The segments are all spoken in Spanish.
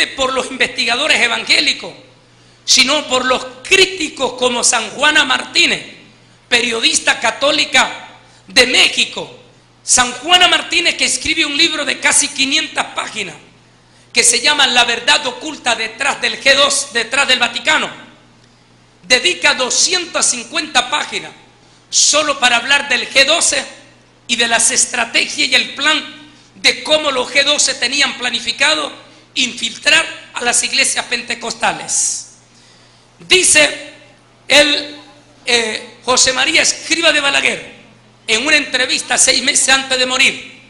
solamente por los investigadores evangélicos, sino por los críticos como San Juana Martínez, periodista católica de México. San Juana Martínez, que escribe un libro de casi 500 páginas que se llama La verdad oculta detrás del G2, detrás del Vaticano, dedica 250 páginas solo para hablar del G12 y de las estrategias y el plan de cómo los G12 tenían planificado infiltrar a las iglesias pentecostales. Dice José María Escrivá de Balaguer, en una entrevista 6 meses antes de morir,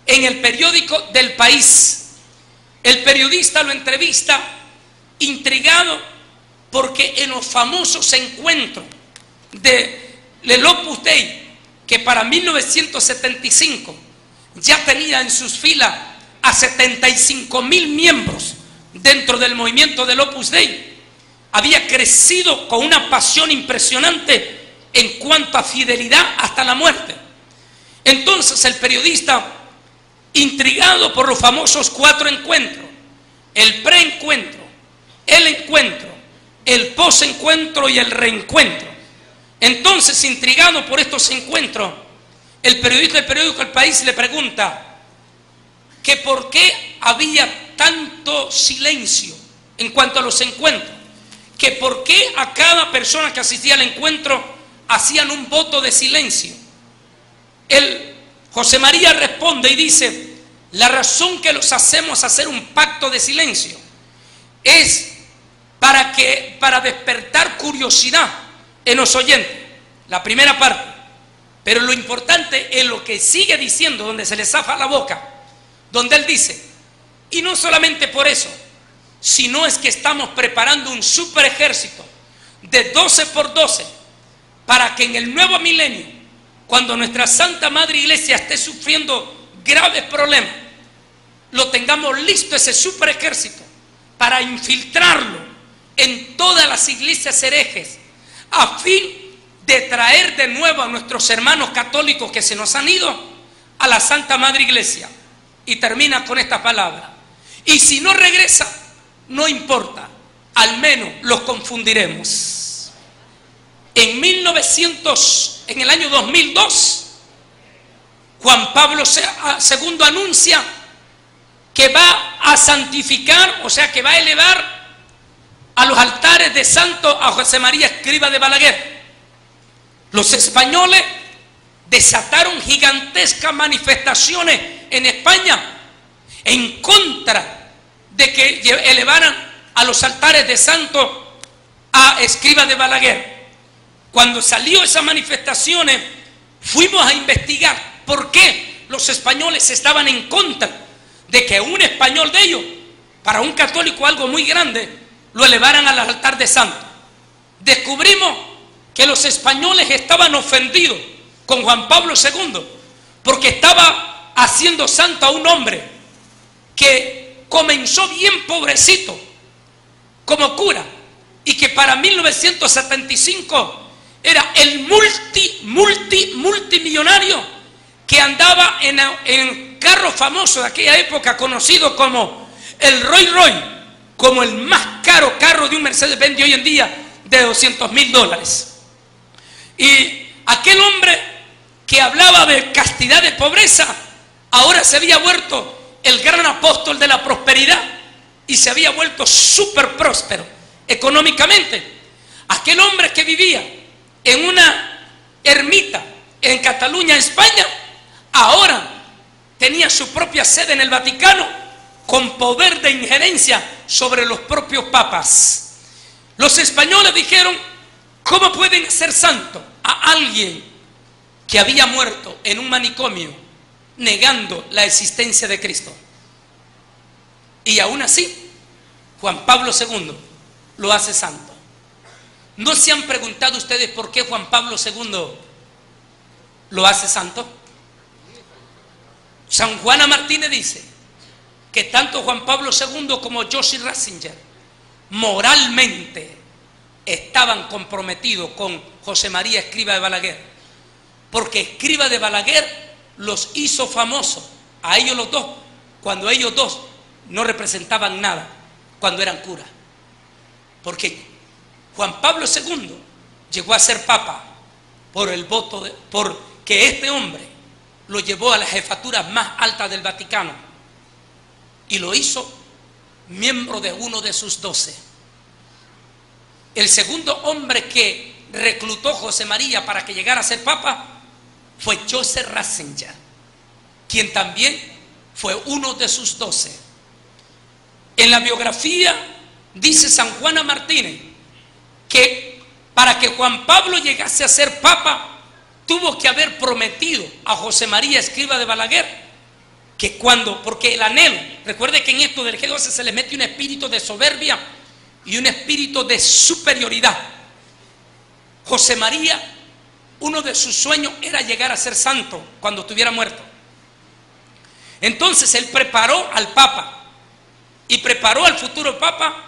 en el periódico del País. El periodista lo entrevista intrigado porque en los famosos encuentros del Opus Dei, que para 1975 ya tenía en sus filas a 75,000 miembros dentro del movimiento del Opus Dei, había crecido con una pasión impresionante en cuanto a fidelidad hasta la muerte. Entonces el periodista, intrigado por los famosos 4 encuentros, el preencuentro, el encuentro, el posencuentro y el reencuentro, entonces intrigado por estos encuentros, el periodista del periódico El País le pregunta que por qué había tanto silencio en cuanto a los encuentros, que por qué a cada persona que asistía al encuentro hacían un voto de silencio. José María responde y dice: la razón que los hacemos hacer un pacto de silencio es para despertar curiosidad en los oyentes. La primera parte. Pero lo importante es lo que sigue diciendo, donde se le zafa la boca, donde él dice: y no solamente por eso, sino es que estamos preparando un super ejército de 12 por 12 para que en el nuevo milenio, cuando nuestra Santa Madre Iglesia esté sufriendo graves problemas, lo tengamos listo, ese super ejército, para infiltrarlo en todas las iglesias herejes, a fin de traer de nuevo a nuestros hermanos católicos que se nos han ido a la Santa Madre Iglesia. Y termina con esta palabra: y si no regresa, no importa, al menos los confundiremos. En el año 2002, Juan Pablo II anuncia que va a santificar, o sea que va a elevar a los altares de santo a José María Escrivá de Balaguer. Los españoles desataron gigantescas manifestaciones en España en contra de que elevaran a los altares de santo a Escrivá de Balaguer. Cuando salió esas manifestaciones, fuimos a investigar por qué los españoles estaban en contra de que un español de ellos, para un católico algo muy grande, lo elevaran al altar de santo. Descubrimos que los españoles estaban ofendidos con Juan Pablo II porque estaba haciendo santo a un hombre que comenzó bien pobrecito como cura y que para 1975 era el multimillonario que andaba en carro famoso de aquella época, conocido como el Rolls Royce, como el más caro carro de un Mercedes-Benz de hoy en día, de $200,000. Y aquel hombre que hablaba de castidad, de pobreza, ahora se había vuelto el gran apóstol de la prosperidad y se había vuelto súper próspero económicamente. Aquel hombre que vivía en una ermita en Cataluña, España, ahora tenía su propia sede en el Vaticano con poder de injerencia sobre los propios papas. Los españoles dijeron: ¿cómo pueden hacer santo a alguien que había muerto en un manicomio negando la existencia de Cristo? Y aún así, Juan Pablo II lo hace santo. ¿No se han preguntado ustedes por qué Juan Pablo II lo hace santo? San Juana Martínez dice que tanto Juan Pablo II como Joseph Ratzinger moralmente estaban comprometidos con José María Escrivá de Balaguer, porque Escrivá de Balaguer los hizo famosos a ellos los dos, cuando ellos dos no representaban nada. cuando eran curas. Porque Juan Pablo II llegó a ser papa por el voto porque este hombre lo llevó a las jefaturas más altas del Vaticano y lo hizo miembro de uno de sus 12. El segundo hombre que reclutó José María para que llegara a ser papa fue Joseph Ratzinger, quien también fue uno de sus 12. En la biografía dice San Juana Martínez que para que Juan Pablo llegase a ser papa tuvo que haber prometido a José María Escrivá de Balaguer que porque el anhelo, recuerde que en esto del G12 se le mete un espíritu de soberbia y un espíritu de superioridad. José María, uno de sus sueños era llegar a ser santo cuando estuviera muerto. Entonces él preparó al papa y preparó al futuro papa,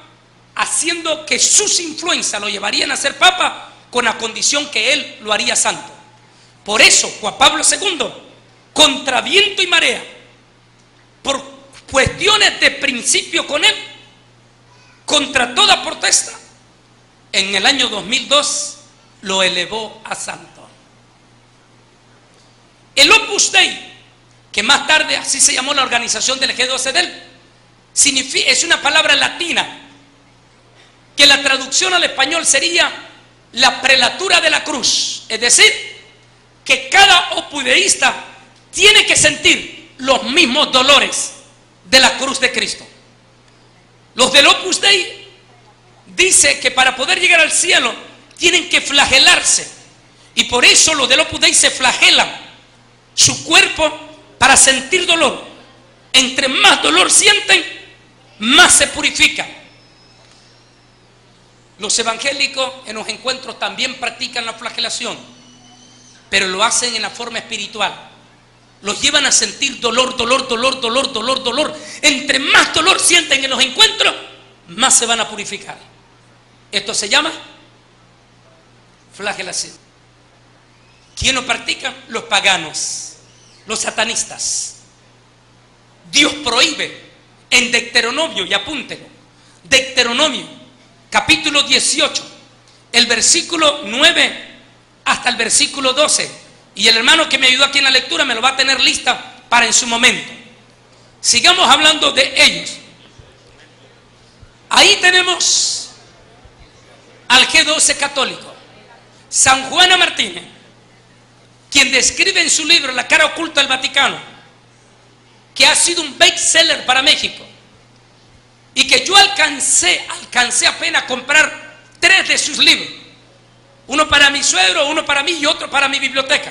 haciendo que sus influencias lo llevarían a ser papa con la condición que él lo haría santo. Por eso Juan Pablo II, contra viento y marea, por cuestiones de principio con él, contra toda protesta, en el año 2002 lo elevó a santo. El Opus Dei, que más tarde así se llamó la organización del G12 de él, es una palabra latina que la traducción al español sería la prelatura de la cruz, es decir, que cada opudeísta tiene que sentir los mismos dolores de la cruz de Cristo. Los del Opus Dei dice que para poder llegar al cielo tienen que flagelarse, y por eso los del Opus Dei se flagelan su cuerpo para sentir dolor. Entre más dolor sienten, más se purifican. Los evangélicos en los encuentros también practican la flagelación, pero lo hacen en la forma espiritual. Los llevan a sentir dolor, dolor, dolor, dolor, dolor, dolor. Entre más dolor sienten en los encuentros, más se van a purificar. Esto se llama flagelación. ¿Quién lo practica? Los paganos, los satanistas. Dios prohíbe en Deuteronomio, y apúntelo, Deuteronomio capítulo 18, el versículo 9 hasta el versículo 12, y el hermano que me ayudó aquí en la lectura me lo va a tener lista para en su momento. Sigamos hablando de ellos. Ahí tenemos al G12 católico, San Juana Martínez, quien describe en su libro La cara oculta del Vaticano, que ha sido un bestseller para México, y que yo alcancé apenas a comprar 3 de sus libros, uno para mi suegro, uno para mí y otro para mi biblioteca.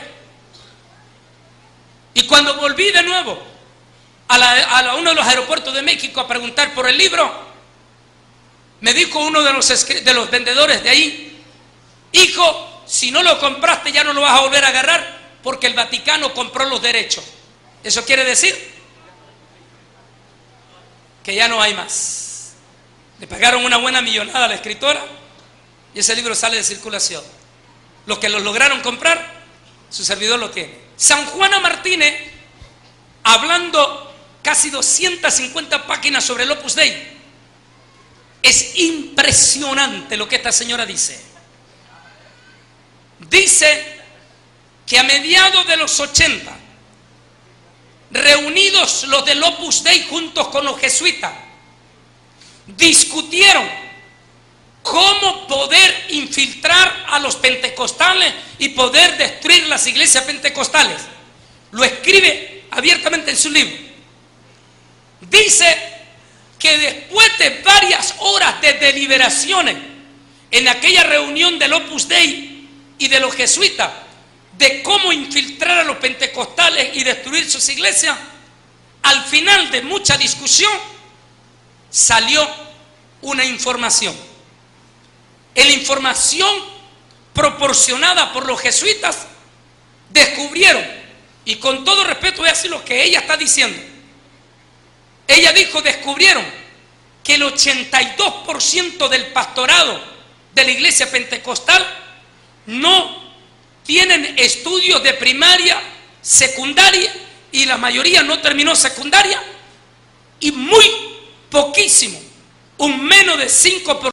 Y cuando volví de nuevo a uno de los aeropuertos de México a preguntar por el libro, me dijo uno de los vendedores de ahí: hijo, si no lo compraste ya no lo vas a volver a agarrar, porque el Vaticano compró los derechos. Eso quiere decir que ya no hay más. Le pagaron una buena millonada a la escritora y ese libro sale de circulación. Los que lo lograron comprar, su servidor lo tiene. San Juana Martínez, hablando casi 250 páginas sobre el Opus Dei, es impresionante lo que esta señora dice. Dice que a mediados de los 80, reunidos los del Opus Dei juntos con los jesuitas, discutieron cómo poder infiltrar a los pentecostales y poder destruir las iglesias pentecostales. Lo escribe abiertamente en su libro. Dice que después de varias horas de deliberaciones en aquella reunión del Opus Dei y de los jesuitas, de cómo infiltrar a los pentecostales y destruir sus iglesias, al final de mucha discusión salió una información. En la información proporcionada por los jesuitas descubrieron, y con todo respeto voy a decir lo que ella está diciendo. Ella dijo: descubrieron que el 82% del pastorado de la iglesia pentecostal no tienen estudios de primaria, secundaria, y la mayoría no terminó secundaria, y muy poquísimo, un menos de 5%